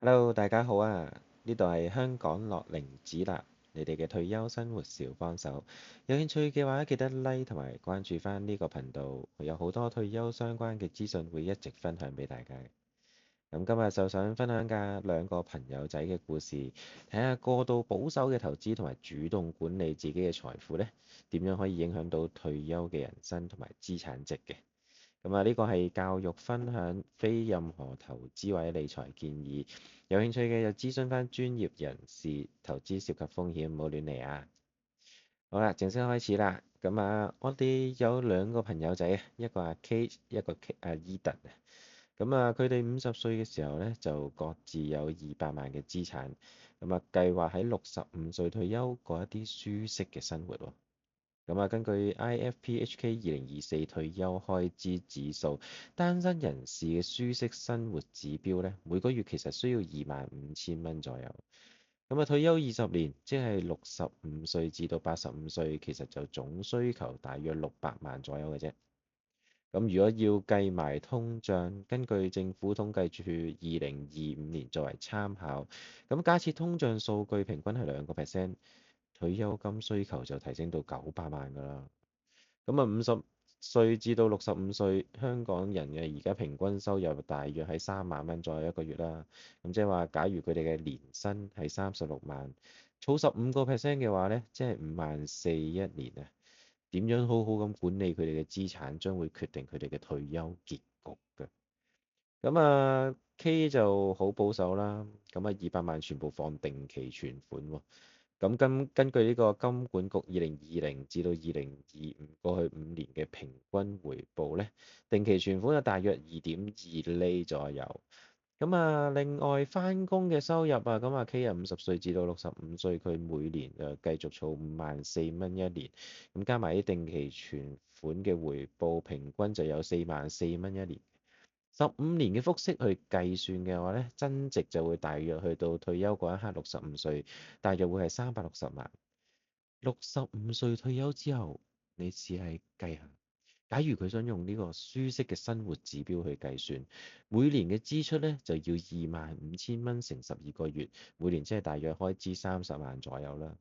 Hello，大家好啊！呢度係香港樂齡指南，你哋嘅退休生活小幫手。有興趣嘅話，記得 like 同埋關注返呢個頻道，有好多退休相關嘅資訊會一直分享俾大家嘅。咁今日就想分享下兩個朋友仔嘅故事，睇下過度保守嘅投資同埋主動管理自己嘅財富呢，點樣可以影響到退休嘅人生同埋資產值嘅。呢個係教育分享，非任何投資或者理財建議。有興趣嘅就諮詢翻專業人士，投資涉及風險，唔好亂嚟啊！好啦，正式開始啦。我哋有兩個朋友仔，一個阿 Kate，一個阿 Eden。佢哋50歲嘅時候呢，就各自有200萬嘅資產。計劃喺65歲退休，過一啲舒適嘅生活喎。根據 IFPHK 2024退休開支指數，單身人士嘅舒適生活指標呢，每個月其實需要25,000蚊左右。退休20年，即係65歲至到85歲，其實就總需求大約600萬左右嘅啫。如果要計埋通脹，根據政府統計處2025年作為參考，假設通脹數據平均係2%，退休金需求就提升到900萬㗎啦。50歲至到65歲，香港人嘅而家平均收入大約喺3萬蚊左右一個月啦。即係話，假如佢哋嘅年薪係36萬，儲15%嘅話呢，即係5萬4一年啊。點樣好好咁管理佢哋嘅資產，將會決定佢哋嘅退休結局嘅。K 就好保守啦。200萬全部放定期存款喎。根據呢個金管局2020至到2025過去5年嘅平均回報呢，定期存款有大約2.2厘左右。另外返工嘅收入啊，K 啊50歲至到65歲，佢每年繼續儲5萬4蚊一年，加埋啲定期存款嘅回報，平均就有4萬4蚊一年。15年嘅複息去計算嘅話呢，增值就會大約去到退休嗰一刻65歲，大約會係360萬。65歲退休之後，你試係計下。假如佢想用呢個舒適嘅生活指標去計算，每年嘅支出呢就要25,000蚊乘12個月，每年即係大約開支30萬左右啦。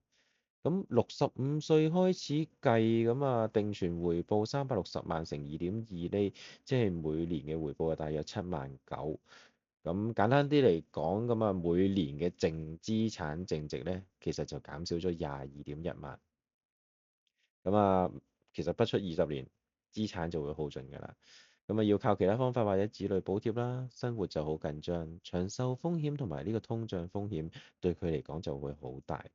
65歲開始計，定存回報360萬乘2.2厘，即係每年嘅回報係大約7萬9。簡單啲嚟講，每年嘅淨資產淨值呢，其實就減少咗22.1萬。其實不出20年，資產就會耗盡㗎啦。要靠其他方法或者子女補貼啦，生活就好緊張，長壽風險同埋呢個通脹風險對佢嚟講就會好大。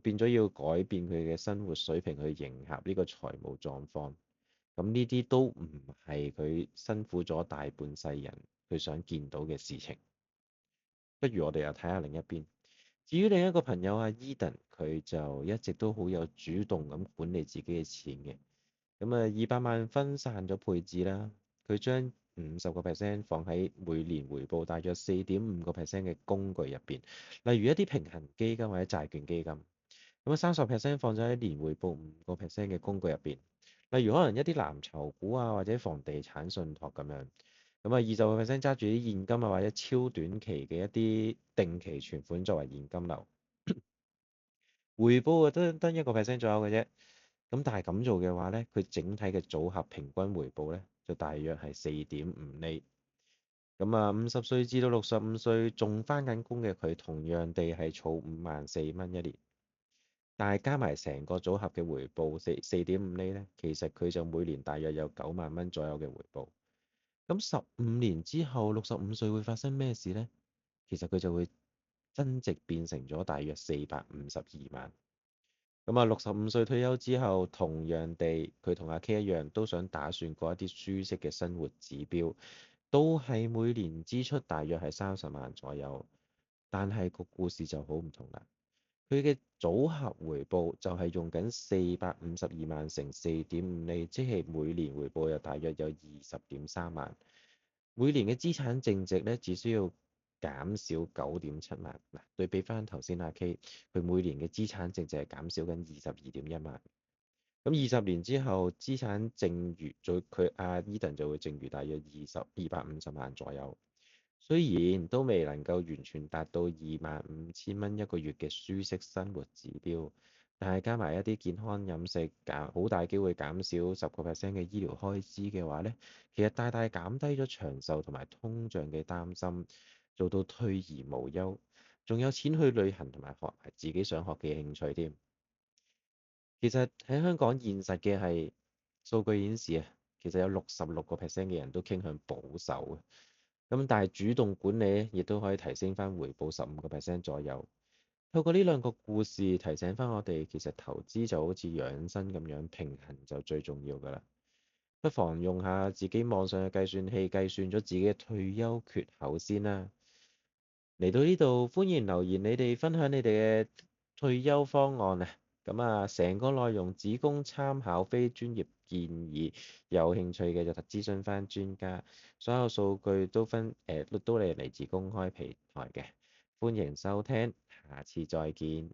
變咗要改變佢嘅生活水平去迎合呢個財務狀況。呢啲都唔係佢辛苦咗大半世人佢想見到嘅事情。不如我哋又睇下另一邊。至於另一個朋友阿 Eden，佢就一直都好有主動咁管理自己嘅錢嘅。200萬分散咗配置啦，佢將50%放喺每年回報大約4.5%嘅工具入邊，例如一啲平衡基金或者債券基金。30%放咗喺年回報5%嘅工具入邊，例如可能一啲藍籌股啊或者房地產信託咁樣。20%揸住啲現金啊或者超短期嘅一啲定期存款作為現金流，回報啊得1% 左右嘅啫。但係咁做嘅話呢，佢整體嘅組合平均回報呢，就大約係4.5厘。50歲至到65歲仲返緊工嘅佢，同樣地係儲5萬4蚊一年。但係加埋成個組合嘅回報4.5厘呢，其實佢就每年大約有9萬蚊左右嘅回報。15年之後65歲會發生咩事呢？其實佢就會增值變成咗大約452萬。65歲退休之後，同樣地，佢同阿 K 一樣，都想打算過一啲舒適嘅生活指標，都係每年支出大約係30萬左右。但係個故事就好唔同啦，佢嘅組合回報就係用緊452萬乘4.5厘，即係每年回報又大約有20.3萬。每年嘅資產淨值咧，只需要減少9.7萬。嗱，對比翻頭先阿 K，佢每年嘅資產淨值係減少緊22.1萬。20年之後，資產剩餘佢阿 Eden 就會剩餘大約250萬左右。雖然都未能夠完全達到25,000蚊一個月嘅舒適生活指標，但係加埋一啲健康飲食，好大機會減少10% 嘅醫療開支嘅話呢，其實大大減低咗長壽同埋通脹嘅擔心，做到退而無憂，仲有錢去旅行同埋學埋自己想學嘅興趣添。其實喺香港現實嘅係數據顯示啊，其實有66% 嘅人都傾向保守。咁但係主動管理咧，亦都可以提升翻回報15% 左右。透過呢兩個故事提醒翻我哋，其實投資就好似養生咁樣，平衡就最重要㗎啦。不妨用下自己網上嘅計算器計算咗自己嘅退休缺口先啦。嚟到呢度，歡迎留言，你哋分享你哋嘅退休方案啊！咁啊，成個內容只供參考，非專業建議。有興趣嘅就諮詢翻專家。所有數據都係嚟自公開平台嘅。歡迎收聽，下次再見。